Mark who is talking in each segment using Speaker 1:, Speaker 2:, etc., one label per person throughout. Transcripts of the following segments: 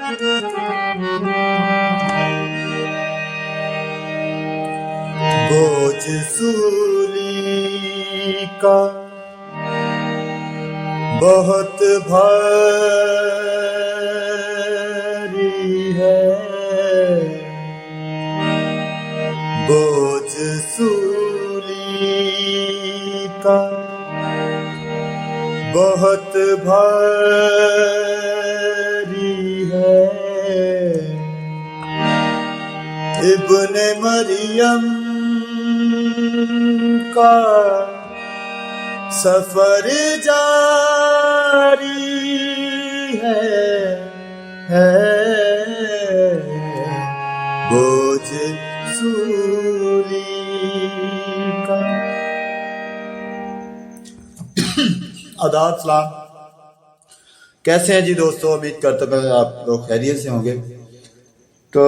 Speaker 1: बोझ सूली का बहुत भारी है, बोझ सूली का बहुत भारी है। इब्ने मरियम का सफर जारी है बोझ सूली का। आदाब सलाम, कैसे हैं जी दोस्तों? उम्मीद करता हूँ आप लोग खैरियत से होंगे। तो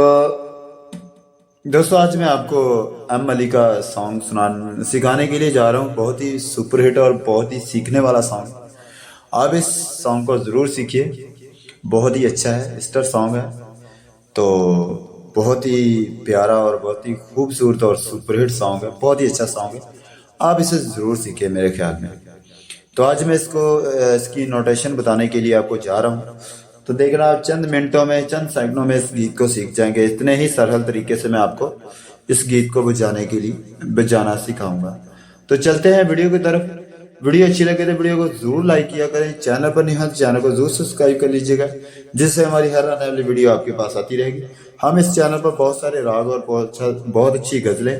Speaker 1: दोस्तों आज मैं आपको एम अली का सॉन्ग सिखाने के लिए जा रहा हूँ। बहुत ही सुपरहिट और बहुत ही सीखने वाला सॉन्ग। आप इस सॉन्ग को ज़रूर सीखिए, बहुत ही अच्छा है, स्टार सॉन्ग है। तो बहुत ही प्यारा और बहुत ही खूबसूरत और सुपरहिट सॉन्ग है, बहुत ही अच्छा सॉन्ग है। आप इसे ज़रूर सीखिए मेरे ख्याल में। तो आज मैं इसकी नोटेशन बताने के लिए आपको जा रहा हूँ। तो देखना, आप चंद मिनटों में, चंद सेकंडों में इस गीत को सीख जाएंगे। इतने ही सरल तरीके से मैं आपको इस गीत को बजाना सिखाऊंगा। तो चलते हैं वीडियो की तरफ। वीडियो अच्छी लगे तो वीडियो को जरूर लाइक किया करें। चैनल पर नहीं है तो चैनल को जरूर सब्सक्राइब कर लीजिएगा, जिससे हमारी हर आने वाली वीडियो आपके पास आती रहेगी। हम इस चैनल पर बहुत सारे राग और बहुत अच्छी गजलें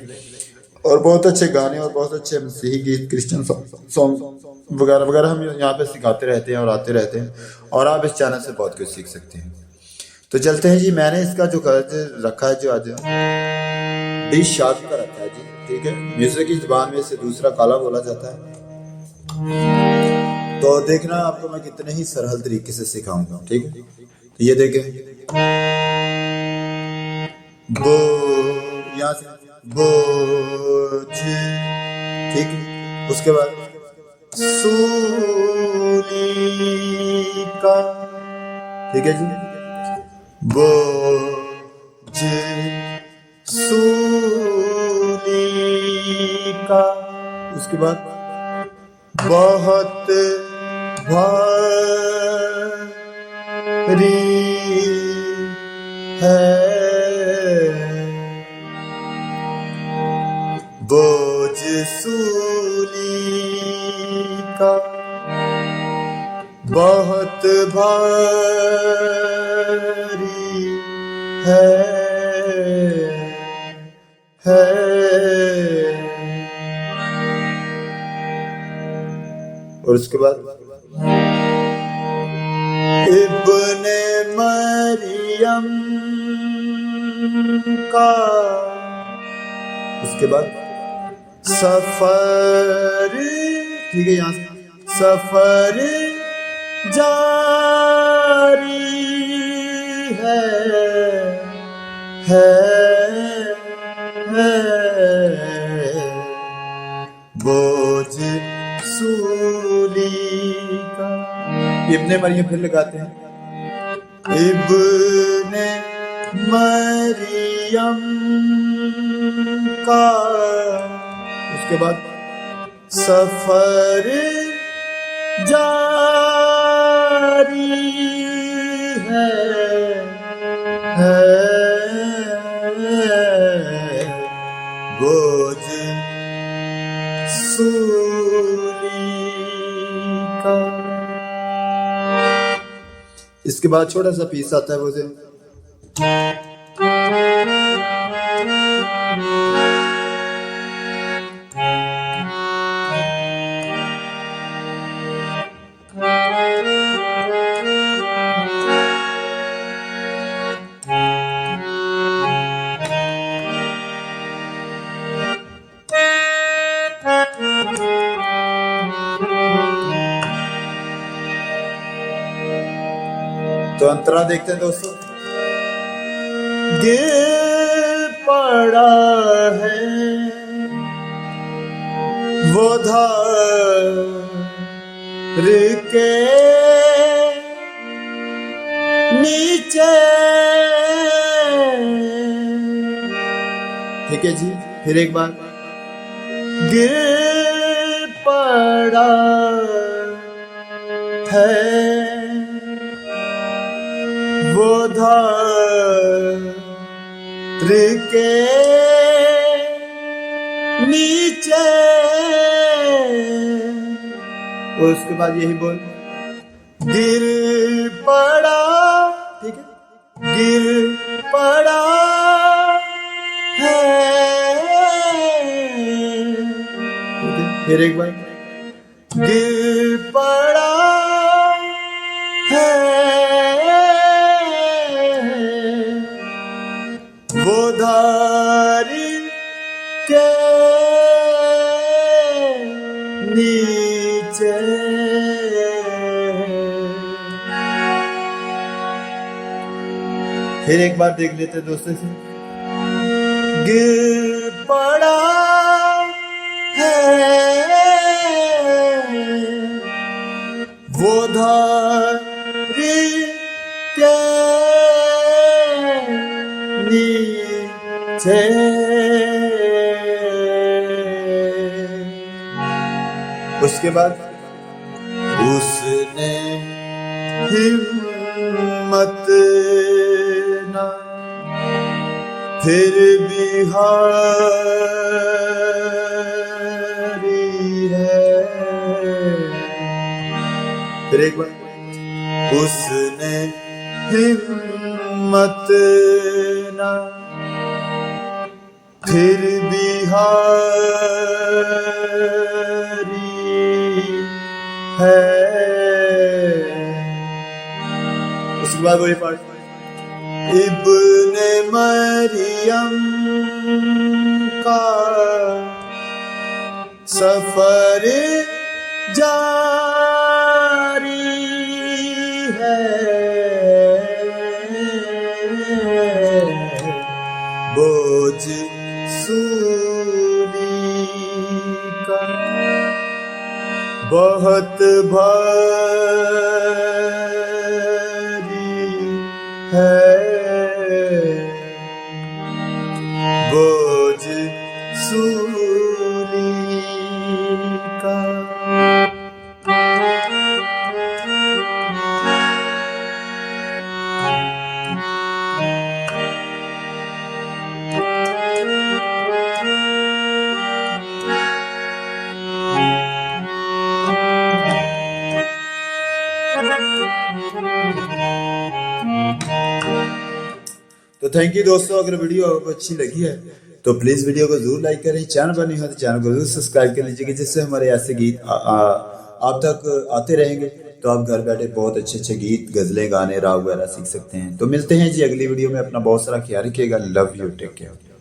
Speaker 1: और बहुत अच्छे गाने और बहुत अच्छे मसीही गीत, क्रिश्चियन सॉन्ग वगैरह वगैरह हम यहाँ पे सिखाते रहते हैं और आते रहते हैं, और आप इस चैनल से बहुत कुछ सीख सकते हैं। तो चलते हैं जी। मैंने इसका जो कर्ज रखा है, जो आज डी शार्प का रखा है जी, ठीक है। म्यूजिक की जुबान में इसे दूसरा काला बोला जाता है। तो देखना, आपको मैं कितने ही सरल तरीके से सिखाऊंगा, ठीक है। तो ये देखें, बो, यहाँ से बोझ, ठीक है। उसके बाद सूली का, ठीक है जी, बोझ सूली का। उसके बाद बहुत भारी है, बोझ सूली का बहुत भारी है। और उसके बाद इब्ने मरियम का, उसके बाद सफर, ठीक है, यहाँ से सफर जारी है बोझ सूली का। इब्ने मरियम फिर लगाते हैं, इब्ने मरियम का। उसके बाद सफर जारी है बोझ सूली का। इसके बाद छोटा सा पीस आता है, वो से तो अंतरा देखते हैं दोस्तों। गिर पड़ा है वो धार के नीचे, ठीक है जी। फिर एक बार, गिर पड़ा है वो धरती के नीचे। उसके बाद यही बोल, गिर पड़ा, ठीक है, गिर पड़ा है। फिर एक बार, गिर पड़ा है वो धरती के नीचे। फिर एक बार देख लेते दोस्तों से, गिर पड़ा है वो धरती के नीचे। उसके बाद, उसने हिम्मत ना फिर भी हारी है। फिर एक बार, उसने हिम्मत ना फिर भी हारी है। उसके बाद वही पार्ट, इब्ने मरियम का सफर जारी है। बोझ सूली का बहुत भारी है। बोझ सूली का। तो थैंक यू दोस्तों, अगर वीडियो आपको अच्छी लगी है तो प्लीज वीडियो को जरूर लाइक करें। चैनल पर नहीं हो तो चैनल को जरूर सब्सक्राइब कर लीजिएगा, जिससे हमारे ऐसे गीत आप तक आते रहेंगे। तो आप घर बैठे बहुत अच्छे अच्छे गीत, गजलें, गाने, राग वगैरह सीख सकते हैं। तो मिलते हैं जी अगली वीडियो में। अपना बहुत सारा ख्याल रखिएगा। Love you, take care.